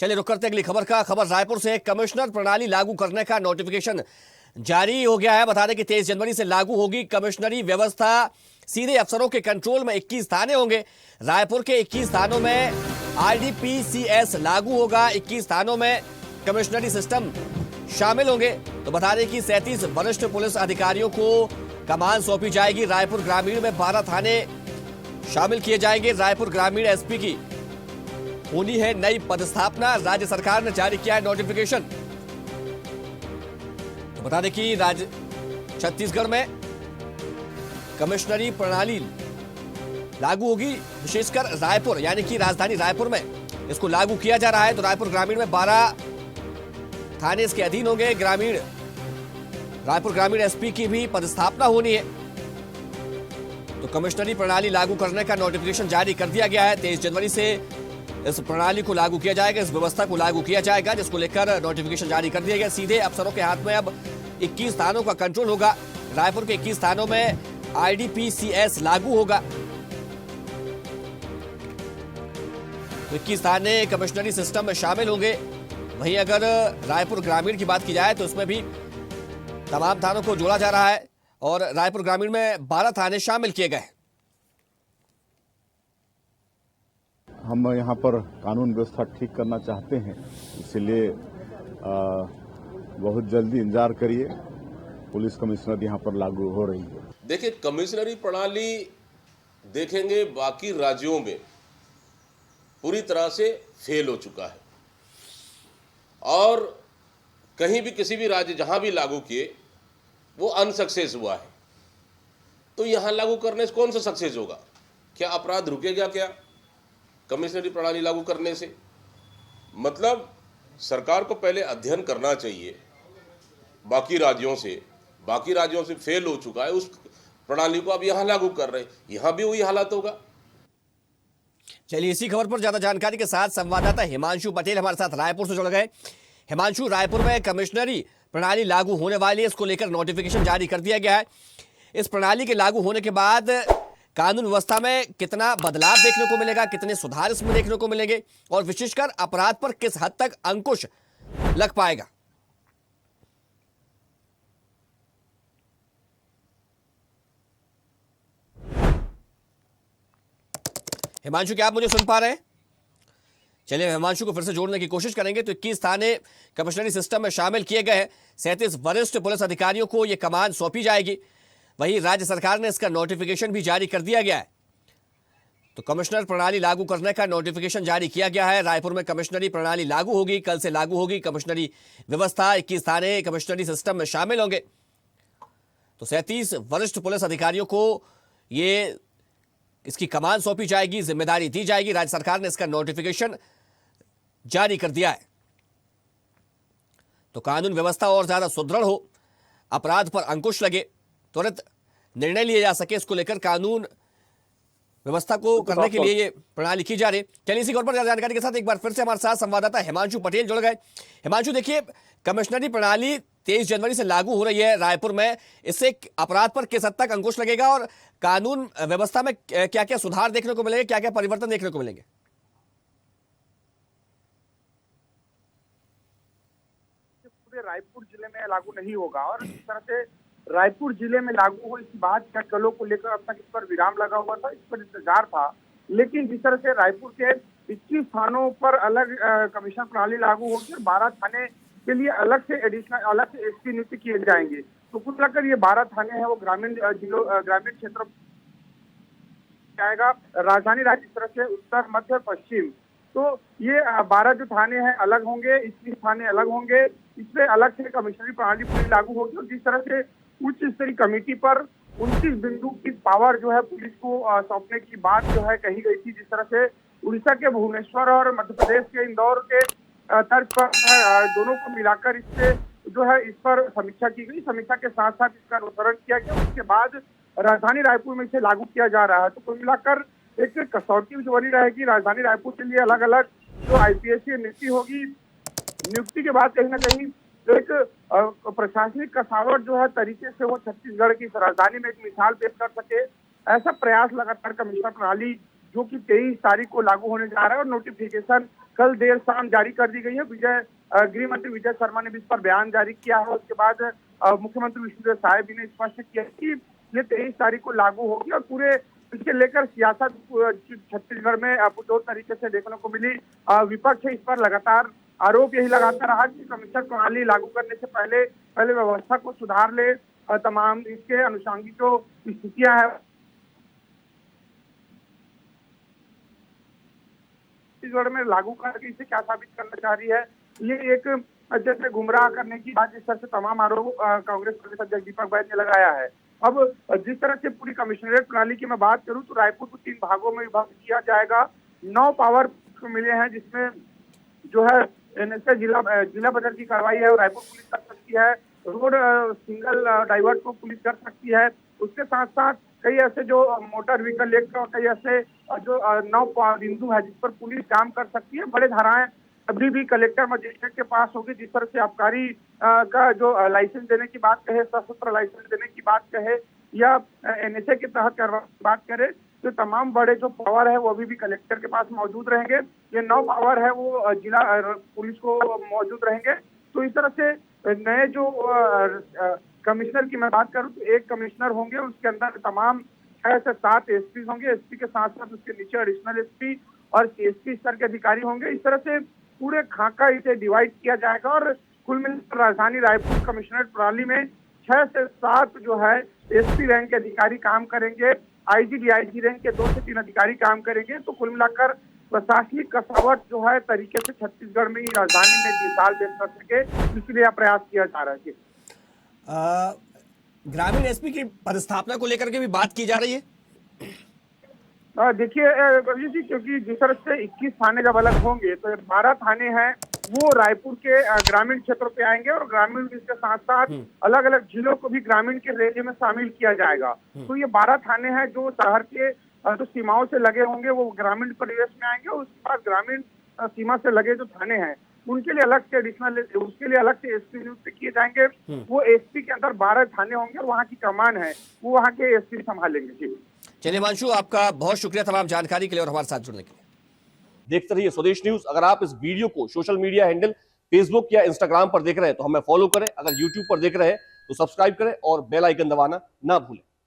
चलिए रुक करते अगली खबर का। खबर रायपुर से। कमिश्नर प्रणाली लागू करने का नोटिफिकेशन जारी हो गया है। बता दें कि 23 जनवरी से लागू होगी कमिश्नरी व्यवस्था। सीधे अफसरों के कंट्रोल में 21 थाने होंगे। रायपुर के 21 थानों में आरडीपीसीएस लागू होगा। 21 थानों में कमिश्नरी सिस्टम शामिल होंगे। तो बता दें कि 37 वरिष्ठ पुलिस अधिकारियों को कमान सौंपी जाएगी। रायपुर ग्रामीण में 12 थाने शामिल किए जाएंगे। रायपुर ग्रामीण एसपी की होनी है नई पदस्थापना। राज्य सरकार ने जारी किया है नोटिफिकेशन। तो बता दें कि छत्तीसगढ़ में कमिश्नरी प्रणाली लागू होगी। विशेषकर रायपुर यानी कि राजधानी रायपुर में इसको लागू किया जा रहा है। तो रायपुर ग्रामीण में 12 थाने इसके अधीन होंगे। रायपुर ग्रामीण एसपी की भी पदस्थापना होनी है। तो कमिश्नरी प्रणाली लागू करने का नोटिफिकेशन जारी कर दिया गया है। 23 जनवरी से इस प्रणाली को लागू किया जाएगा, इस व्यवस्था को लागू किया जाएगा, जिसको लेकर नोटिफिकेशन जारी कर दिया गया। सीधे अफसरों के हाथ में अब 21 थानों का कंट्रोल होगा। रायपुर के 21 थानों में आरडीपीसीएस लागू होगा। तो 21 थाने कमिश्नरी सिस्टम में शामिल होंगे। वहीं अगर रायपुर ग्रामीण की बात की जाए तो इसमें भी तमाम थानों को जोड़ा जा रहा है और रायपुर ग्रामीण में 12 थाने शामिल किए गए। हम यहाँ पर कानून व्यवस्था ठीक करना चाहते हैं, इसलिए बहुत जल्दी इंतजार करिए। पुलिस कमिश्नर यहाँ पर लागू हो रही है। देखिए, कमिश्नरी प्रणाली देखेंगे बाकी राज्यों में पूरी तरह से फेल हो चुका है और कहीं भी किसी भी राज्य जहां भी लागू किए वो अनसक्सेस हुआ है। तो यहां लागू करने से कौन सा सक्सेस होगा? क्या अपराध रुकेगा? क्या कमिश्नरी प्रणाली लागू करने से? मतलब सरकार को पहले अध्ययन करना चाहिए बाकी राज्यों से फेल हो चुका है उस प्रणाली को अब यहां लागू कर रहे हैं, यहां भी वही हालत होगा। चलिए इसी खबर पर ज्यादा जानकारी के साथ संवाददाता हिमांशु पटेल हमारे साथ रायपुर से जुड़ गए। हिमांशु, रायपुर में कमिश्नरी प्रणाली लागू होने वाली है, इसको लेकर नोटिफिकेशन जारी कर दिया गया है। इस प्रणाली के लागू होने के बाद कानून व्यवस्था में कितना बदलाव देखने को मिलेगा, कितने सुधार इसमें देखने को मिलेंगे और विशेषकर अपराध पर किस हद तक अंकुश लग पाएगा? हिमांशु, क्या आप मुझे सुन पा रहे हैं? चलिए हिमांशु को फिर से जोड़ने की कोशिश करेंगे। तो 21 थाने कमिश्नरी सिस्टम में शामिल किए गए हैं। 37 वरिष्ठ पुलिस अधिकारियों को यह कमान सौंपी जाएगी। वहीं राज्य सरकार ने इसका नोटिफिकेशन भी जारी कर दिया गया है। तो कमिश्नर प्रणाली लागू करने का नोटिफिकेशन जारी किया गया है। रायपुर में कमिश्नरी प्रणाली लागू होगी, कल से लागू होगी कमिश्नरी व्यवस्था। 21 थाने कमिश्नरी सिस्टम में शामिल होंगे। तो 37 वरिष्ठ पुलिस अधिकारियों को ये इसकी कमान सौंपी जाएगी, जिम्मेदारी दी जाएगी। राज्य सरकार ने इसका नोटिफिकेशन जारी कर दिया है। तो कानून व्यवस्था और ज्यादा सुदृढ़ हो, अपराध पर अंकुश लगे, त्वरित निर्णय लिए जा सके, इसको लेकर कानून व्यवस्था को करने के लिए ये प्रणाली की जा रही है। चलिए इसी खबर पर ज्यादा जानकारी के साथ एक बार फिर से हमारे साथ संवाददाता हिमांशु पटेल जुड़ गए। हिमांशु, देखिए कमिश्नरी प्रणाली 23 जनवरी से लागू हो रही है रायपुर में। इससे अपराध पर किस हद तक अंकुश लगेगा और कानून व्यवस्था में क्या क्या सुधार देखने को मिलेंगे, क्या क्या परिवर्तन देखने को मिलेंगे? पूरे रायपुर जिले में लागू नहीं होगा और इस तरह से रायपुर जिले में लागू हो, इस बात का कलों को लेकर अब तक इस पर विराम लगा हुआ था, इस पर इंतजार था। लेकिन जिस तरह से रायपुर के 21 थानों पर अलग कमिश्नर प्रणाली लागू होगी और 12 थाने के लिए अलग से एसपी नियुक्त किए जाएंगे। तो कुल मिलाकर ये 12 थाने हैं वो ग्रामीण क्षेत्र जाएगा। राजधानी राज्य इस तरह से उत्तर, मध्य, पश्चिम, तो ये 12 जो थाने हैं अलग होंगे, 21 थाने अलग होंगे। इसमें अलग से कमिश्नरी प्रणाली पूरी लागू होगी और जिस तरह से उच्च स्तरीय कमेटी पर 29 बिंदु की पावर जो है पुलिस को सौंपने की बात जो है कही गई थी, जिस तरह से उड़ीसा के भुवनेश्वर और मध्य प्रदेश के इंदौर के तर्ज पर दोनों को मिलाकर इससे जो है इस पर समीक्षा की गई। समीक्षा के साथ साथ इसका अनुसरण किया गया। उसके बाद राजधानी रायपुर में इसे लागू किया जा रहा है। तो कुल मिलाकर एक कसौटी जो बनी रहेगी राजधानी रायपुर के लिए। अलग अलग जो आईपीएस की नियुक्ति होगी, नियुक्ति के बाद कहीं ना कहीं एक प्रशासनिक कसावट जो है तरीके से वो छत्तीसगढ़ की राजधानी में एक मिसाल पेश कर सके, ऐसा प्रयास लगातार कमिश्नर प्रणाली जो कि 23 तारीख को लागू होने जा रहा है और नोटिफिकेशन कल देर शाम जारी कर दी गई है। गृह मंत्री विजय शर्मा ने भी इस पर बयान जारी किया है। उसके बाद मुख्यमंत्री विष्णुदेव साय भी ने स्पष्ट किया कि ये 23 तारीख को लागू होगी और पूरे इसके लेकर सियासत छत्तीसगढ़ में दो तरीके से देखने को मिली। विपक्ष इस पर लगातार आरोप यही लगाता रहा कि कमीशन प्रणाली लागू करने से पहले व्यवस्था को सुधार ले, तमाम इसके अनुषंगिक जो स्थितियां हैं छत्तीसगढ़ में लागू करके इसे क्या साबित करना चाह रही है। ये एक जैसे गुमराह करने की बात, जिस तरह से तमाम आरोप कांग्रेस प्रदेश अध्यक्ष दीपक बैद ने लगाया है। अब जिस तरह से पूरी कमिश्नरेट प्रणाली की मैं बात करूं तो रायपुर को 3 भागों में विभाजित किया जाएगा। 9 पावर मिले हैं, जिसमें जो है एनएसए जिला बदल की कार्रवाई है और रायपुर पुलिस कर सकती है। रोड सिंगल डाइवर्ट को पुलिस कर सकती है। उसके साथ साथ कई ऐसे जो मोटर व्हीकल एक्ट और कई ऐसे जो 9 बिंदु है जिस पर पुलिस काम कर सकती है। बड़े धाराएं अभी भी कलेक्टर मजिस्ट्रेट के पास होगी। जिस तरह से आबकारी का जो लाइसेंस देने की बात कहे, सशस्त्र लाइसेंस देने की बात कहे या एनएसए के तहत करवाने की बात करे, तो तमाम बड़े जो पावर है वो अभी भी कलेक्टर के पास मौजूद रहेंगे। ये 9 पावर है वो जिला पुलिस को मौजूद रहेंगे। तो इस तरह से नए जो कमिश्नर की मैं बात करूं तो 1 कमिश्नर होंगे, उसके अंदर तमाम 6 से 7 एसपी होंगे। एसपी के साथ साथ उसके नीचे एडिशनल एसपी और सीएसपी स्तर के अधिकारी होंगे। इस तरह से पूरे खाका इसे डिवाइड किया जाएगा और कुल मिलाकर राजधानी रायपुर कमिश्नरेट प्रणाली में 6 से 7 जो है एसपी रैंक के अधिकारी काम करेंगे। आईजी डीआईजी रैंक के 2 से 3 अधिकारी काम करेंगे। तो कुल मिलाकर प्रशासनिक कसावट जो है तरीके से छत्तीसगढ़ में ही राजधानी में मिसाल पेश कर सके, इसलिए यह प्रयास किया जा रहा है। ग्रामीण एसपी की पदस्थापना को लेकर के भी बात की जा रही है। देखिए जी, क्योंकि जिस तरह से 21 थाने जब अलग होंगे तो 12 थाने हैं वो रायपुर के ग्रामीण क्षेत्रों पे आएंगे और ग्रामीण इसके साथ साथ अलग अलग जिलों को भी ग्रामीण के रेंज में शामिल किया जाएगा। तो ये 12 थाने हैं जो शहर के जो सीमाओं से लगे होंगे वो ग्रामीण परिवेश में आएंगे। उसके बाद ग्रामीण सीमा से लगे जो थाने हैं उनके लिए अलग से एडिशनल, उसके लिए अलग से एसपी नियुक्त किए जाएंगे। वो एसपी के अंदर 12 थाने होंगे और वहाँ की कमान है वो वहाँ के एसपी संभालेंगे। जी चलिए हिमांशु, आपका बहुत शुक्रिया तमाम जानकारी के लिए और हमारे साथ जुड़ने के लिए। देखते रहिए स्वदेश न्यूज। अगर आप इस वीडियो को सोशल मीडिया हैंडल फेसबुक या इंस्टाग्राम पर देख रहे हैं तो हमें फॉलो करें। अगर यूट्यूब पर देख रहे हैं तो सब्सक्राइब करें और बेल आइकन दबाना ना भूलें।